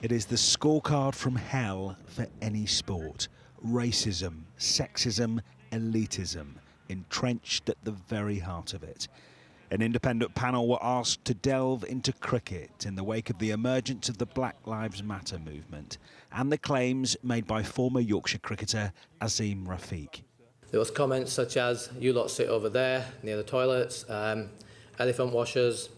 It is the scorecard from hell for any sport. Racism, sexism, elitism, entrenched at the very heart of it. An independent panel were asked to delve into cricket in the wake of the emergence of the Black Lives Matter movement and the claims made by former Yorkshire cricketer Azeem Rafiq. There was comments such as, "You lot sit over there near the toilets," elephant washers,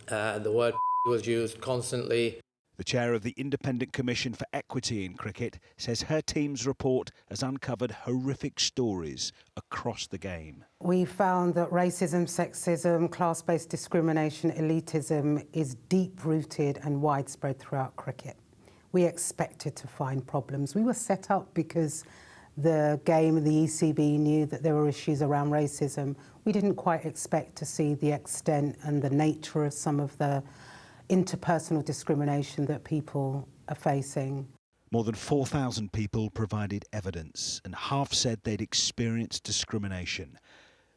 the word was used constantly. The chair of the Independent Commission for Equity in Cricket says her team's report has uncovered horrific stories across the game. We found that racism, sexism, class-based discrimination, elitism is deep-rooted and widespread throughout cricket. We expected to find problems. We were set up because the game and the ECB knew that there were issues around racism. We didn't quite expect to see the extent and the nature of some of the interpersonal discrimination that people are facing. More than 4,000 people provided evidence and half said they'd experienced discrimination.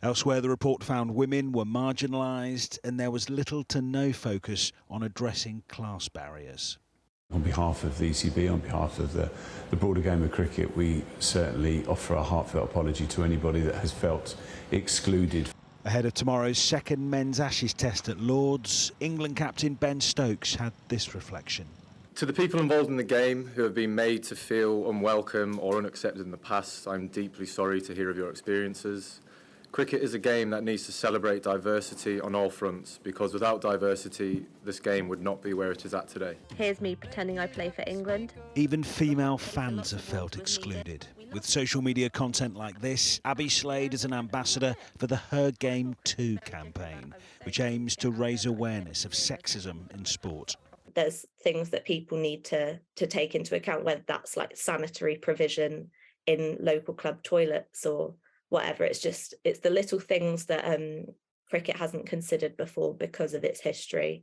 Elsewhere, the report found women were marginalised and there was little to no focus on addressing class barriers. On behalf of the ECB, on behalf of the broader game of cricket, we certainly offer a heartfelt apology to anybody that has felt excluded. Ahead of tomorrow's second men's Ashes test at Lord's, England captain Ben Stokes had this reflection. To the people involved in the game who have been made to feel unwelcome or unaccepted in the past, I'm deeply sorry to hear of your experiences. Cricket is a game that needs to celebrate diversity on all fronts, because without diversity, this game would not be where it is at today. Here's me pretending I play for England. Even female fans have felt excluded. With social media content like this, Abby Slade is an ambassador for the Her Game Too campaign, which aims to raise awareness of sexism in sport. There's things that people need to take into account, whether that's like sanitary provision in local club toilets or whatever. It's the little things that cricket hasn't considered before because of its history.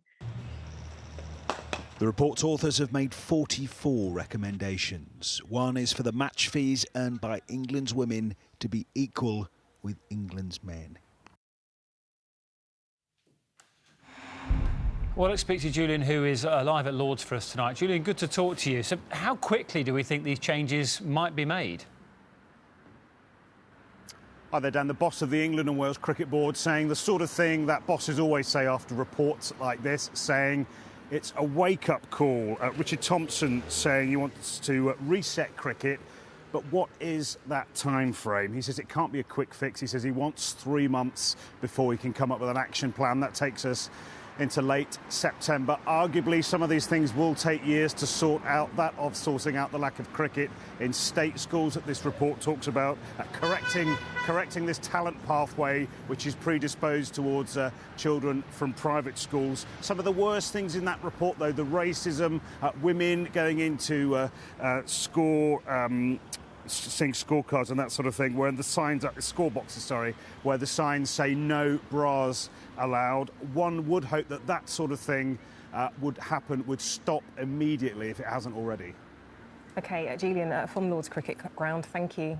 The report's authors have made 44 recommendations. One is for the match fees earned by England's women to be equal with England's men. Well, let's speak to Julian, who is live at Lord's for us tonight. Julian, good to talk to you. So how quickly do we think these changes might be made? Hi there, Dan, the boss of the England and Wales Cricket Board, saying the sort of thing that bosses always say after reports like this, saying it's a wake-up call. Richard Thompson saying he wants to reset cricket, but what is that time frame? He says it can't be a quick fix. He says he wants 3 months before he can come up with an action plan. That takes us into late September. Arguably, some of these things will take years to sort out. That of sorting out the lack of cricket in state schools that this report talks about, correcting this talent pathway which is predisposed towards children from private schools. Some of the worst things in that report, though, the racism, women going into seeing scorecards and that sort of thing, where the signs are score boxes, where the signs say no bras allowed. One would hope that that sort of thing would stop immediately if it hasn't already. OK, Julian, from Lord's Cricket Ground, thank you.